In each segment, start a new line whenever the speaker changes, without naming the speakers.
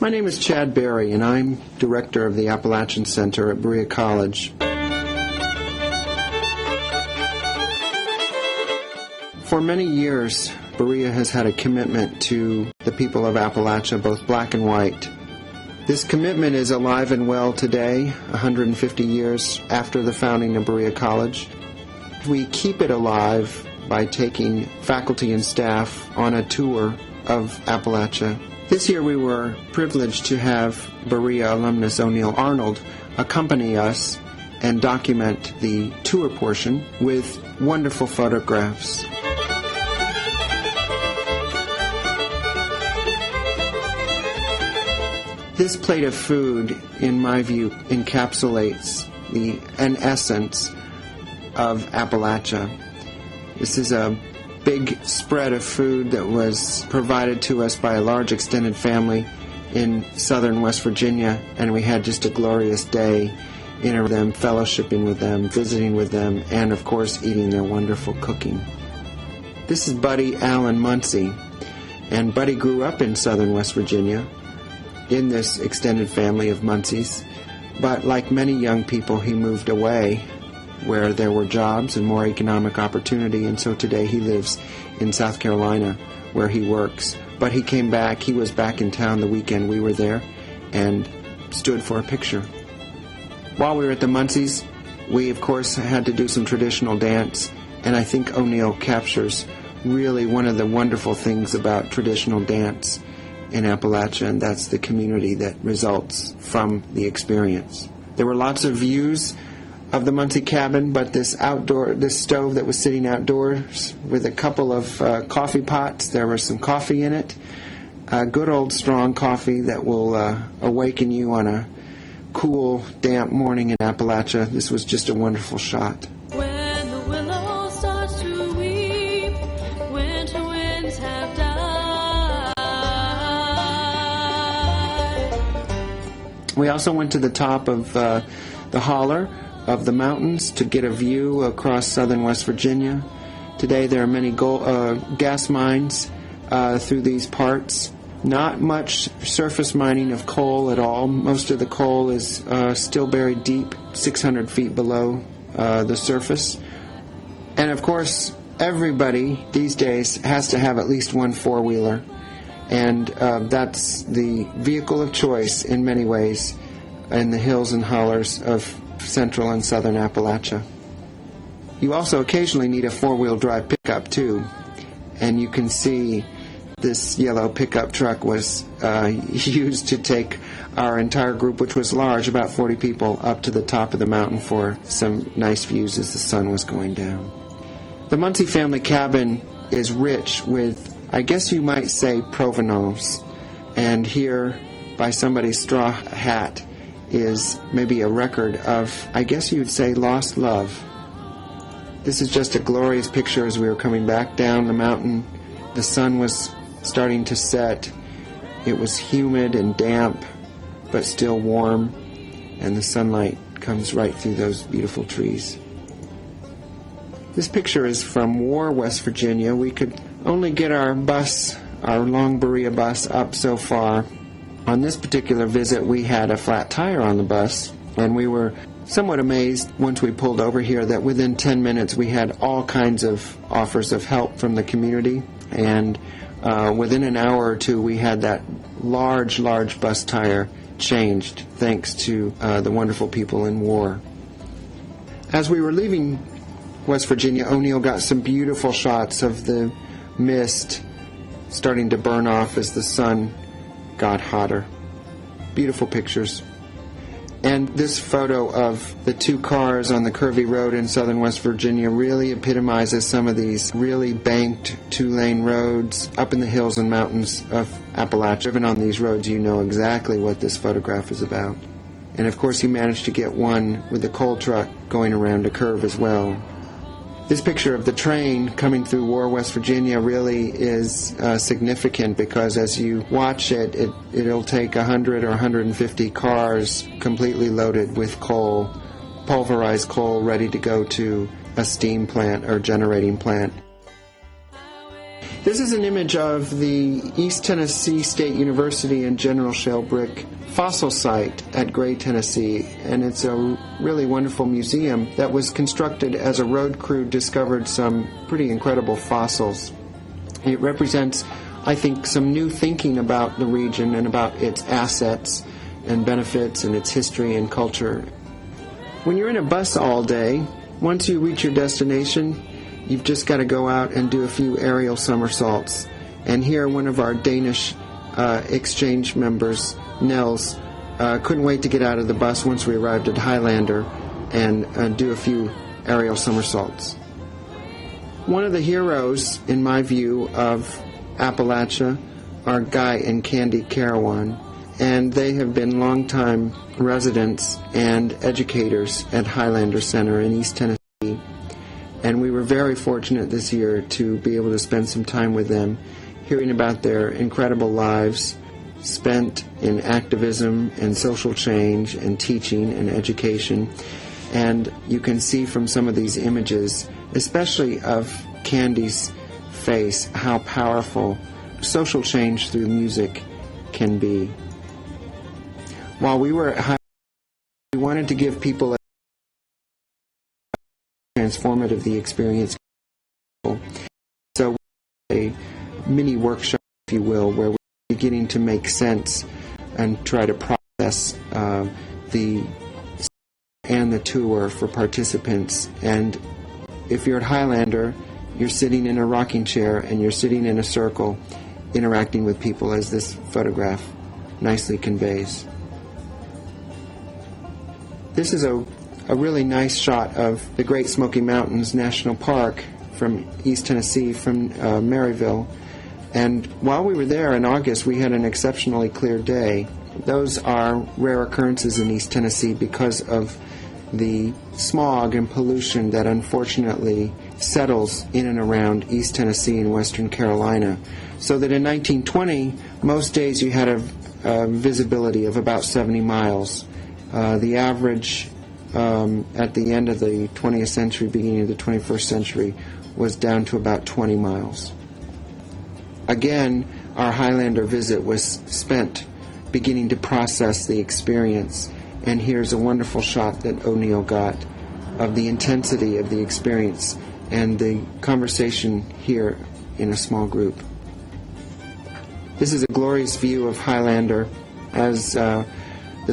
My name is Chad Berry, and I'm director of the Appalachian Center at Berea College. For many years, Berea has had a commitment to the people of Appalachia, both black and white. This commitment is alive and well today, 150 years after the founding of Berea College. We keep it alive by taking faculty and staff on a tour of Appalachia. This year we were privileged to have Berea alumnus O'Neill Arnold accompany us and document the tour portion with wonderful photographs. This plate of food, in my view, encapsulates an essence of Appalachia. This is a big spread of food that was provided to us by a large extended family in southern West Virginia, and we had just a glorious day in them, fellowshipping with them, visiting with them, and of course eating their wonderful cooking. This is Buddy Allen Muncie, and Buddy grew up in southern West Virginia in this extended family of Muncies, but like many young people, he moved away where there were jobs and more economic opportunity, and so today he lives in South Carolina where he works. But he came back, he was back in town the weekend we were there, and stood for a picture. While we were at the Muncies, we of course had to do some traditional dance, and I think O'Neill captures really one of the wonderful things about traditional dance in Appalachia, and that's the community that results from the experience. There were lots of views of the Muncie cabin, but this stove that was sitting outdoors with a couple of coffee pots, there was some coffee in it, good old strong coffee that will awaken you on a cool, damp morning in Appalachia. This was just a wonderful shot.
When the willow starts to weep, winter winds have died.
We also went to the top of the holler of the mountains to get a view across southern West Virginia. Today there are many gas mines through these parts. Not much surface mining of coal at all. Most of the coal is still buried deep, 600 feet below the surface. And of course, everybody these days has to have at least one four-wheeler. And that's the vehicle of choice in many ways in the hills and hollers of central and southern Appalachia. You also occasionally need a four-wheel drive pickup too, and you can see this yellow pickup truck was used to take our entire group, which was large, about 40 people, up to the top of the mountain for some nice views as the sun was going down. The Muncie family cabin is rich with, I guess you might say, provenance, and here by somebody's straw hat is maybe a record of, I guess you'd say, lost love. This is just a glorious picture as we were coming back down the mountain. The sun was starting to set. It was humid and damp, but still warm, and the sunlight comes right through those beautiful trees. This picture is from War, West Virginia. We could only get our long Berea bus up so far. On this particular visit, we had a flat tire on the bus, and we were somewhat amazed once we pulled over here that within 10 minutes we had all kinds of offers of help from the community, and within an hour or two we had that large bus tire changed thanks to the wonderful people in War. As we were leaving West Virginia, O'Neill got some beautiful shots of the mist starting to burn off as the sun got hotter. Beautiful pictures. And this photo of the two cars on the curvy road in southern West Virginia really epitomizes some of these really banked two-lane roads up in the hills and mountains of Appalachia. Driven on these roads, you know exactly what this photograph is about. And of course he managed to get one with the coal truck going around a curve as well. This picture of the train coming through War, West Virginia really is significant because as you watch it, it'll take 100 or 150 cars completely loaded with coal, pulverized coal, ready to go to a steam plant or generating plant. This is an image of the East Tennessee State University and General Shale Brick fossil site at Gray, Tennessee, and it's a really wonderful museum that was constructed as a road crew discovered some pretty incredible fossils. It represents, I think, some new thinking about the region and about its assets and benefits and its history and culture. When you're in a bus all day, once you reach your destination, you've just got to go out and do a few aerial somersaults. And here one of our Danish exchange members, Nels, couldn't wait to get out of the bus once we arrived at Highlander and do a few aerial somersaults. One of the heroes, in my view, of Appalachia are Guy and Candy Carawan, and they have been longtime residents and educators at Highlander Center in East Tennessee. And we were very fortunate this year to be able to spend some time with them, hearing about their incredible lives spent in activism and social change and teaching and education. And you can see from some of these images, especially of Candy's face, how powerful social change through music can be. While we were at High, we wanted to give people a transformative the experience. So a mini workshop, if you will, where we're beginning to make sense and try to process the tour for participants. And if you're at Highlander, you're sitting in a rocking chair and you're sitting in a circle interacting with people, as this photograph nicely conveys. This is a really nice shot of the Great Smoky Mountains National Park from East Tennessee, from Maryville. And while we were there in August, we had an exceptionally clear day. Those are rare occurrences in East Tennessee because of the smog and pollution that unfortunately settles in and around East Tennessee and Western Carolina. So that in 1920, most days you had a visibility of about 70 miles. The average at the end of the 20th century, beginning of the 21st century, was down to about 20 miles. Again, our Highlander visit was spent beginning to process the experience, and here's a wonderful shot that O'Neill got of the intensity of the experience and the conversation here in a small group. This is a glorious view of Highlander as the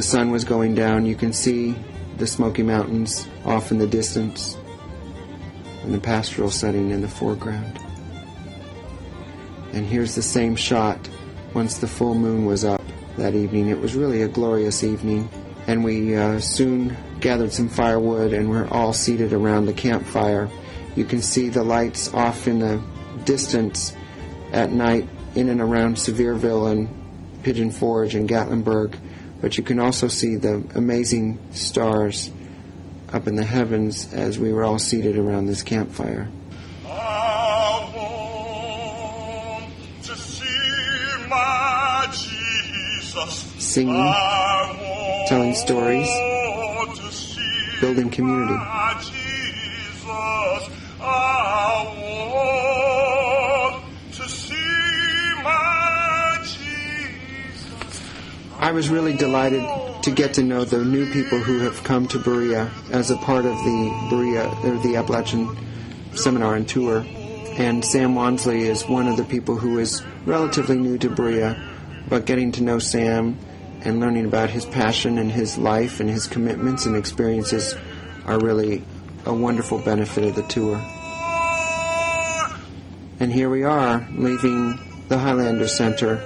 sun was going down. You can see the Smoky Mountains off in the distance and the pastoral setting in the foreground. And here's the same shot once the full moon was up that evening. It was really a glorious evening, and we soon gathered some firewood and we're all seated around the campfire. You can see the lights off in the distance at night in and around Sevierville and Pigeon Forge and Gatlinburg, but you can also see the amazing stars up in the heavens as we were all seated around this campfire.
I want to see my Jesus.
Singing, telling stories, building community.
I want to see my Jesus.
I was really delighted to get to know the new people who have come to Berea as a part of the Appalachian Seminar and Tour. And Sam Wansley is one of the people who is relatively new to Berea, but getting to know Sam and learning about his passion and his life and his commitments and experiences are really a wonderful benefit of the tour. And here we are, leaving the Highlander Center,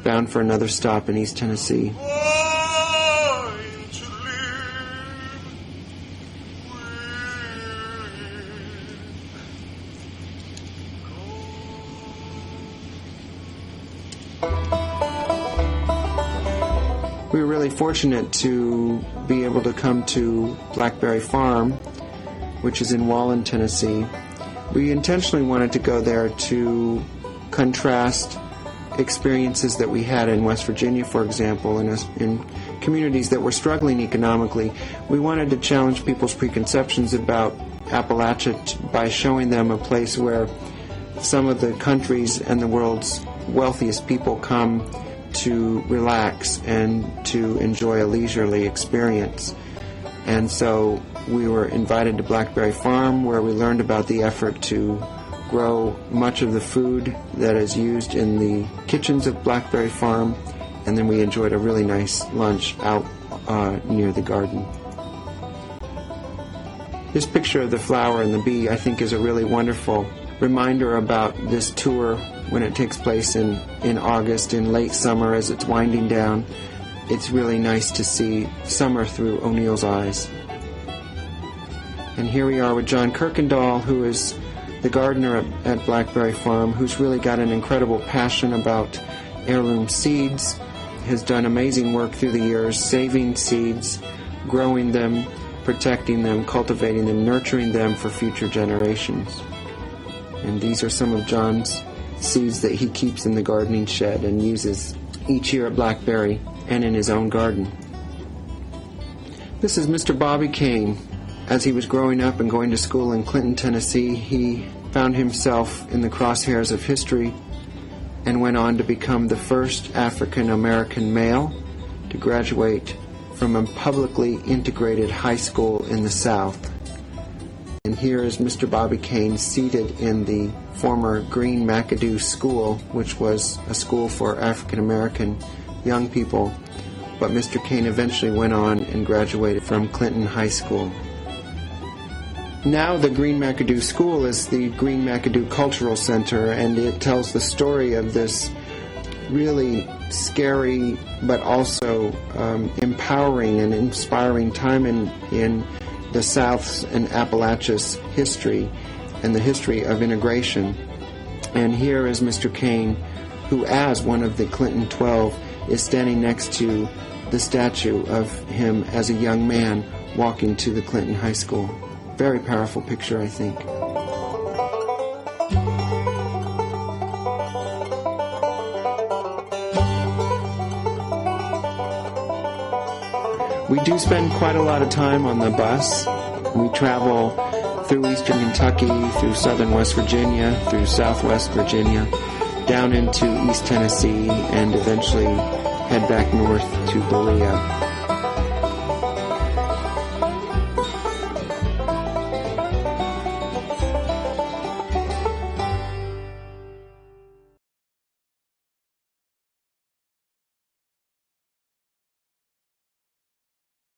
bound for another stop in East Tennessee. We were really fortunate to be able to come to Blackberry Farm, which is in Wallen, Tennessee. We intentionally wanted to go there to contrast experiences that we had in West Virginia, for example, in communities that were struggling economically. We wanted to challenge people's preconceptions about Appalachia by showing them a place where some of the countries and the world's wealthiest people come to relax and to enjoy a leisurely experience. And so we were invited to Blackberry Farm, where we learned about the effort to grow much of the food that is used in the kitchens of Blackberry Farm, and then we enjoyed a really nice lunch out near the garden. This picture of the flower and the bee, I think, is a really wonderful reminder about this tour when it takes place in August, in late summer as it's winding down. It's really nice to see summer through O'Neill's eyes. And here we are with John Kirkendall, who is the gardener at Blackberry Farm, who's really got an incredible passion about heirloom seeds, has done amazing work through the years, saving seeds, growing them, protecting them, cultivating them, nurturing them for future generations. And these are some of John's seeds that he keeps in the gardening shed and uses each year at Blackberry and in his own garden. This is Mr. Bobby Kane. As he was growing up and going to school in Clinton, Tennessee, he found himself in the crosshairs of history and went on to become the first African-American male to graduate from a publicly integrated high school in the South. And here is Mr. Bobby Kane seated in the former Green McAdoo School, which was a school for African-American young people. But Mr. Kane eventually went on and graduated from Clinton High School. Now the Green McAdoo School is the Green McAdoo Cultural Center, and it tells the story of this really scary but also empowering and inspiring time in the South's and Appalachia's history and the history of integration. And here is Mr. Kane, who, as one of the Clinton 12, is standing next to the statue of him as a young man walking to the Clinton High School. Very powerful picture, I think. We do spend quite a lot of time on the bus. We travel through eastern Kentucky, through southern West Virginia, through southwest Virginia, down into East Tennessee, and eventually head back north to Berea.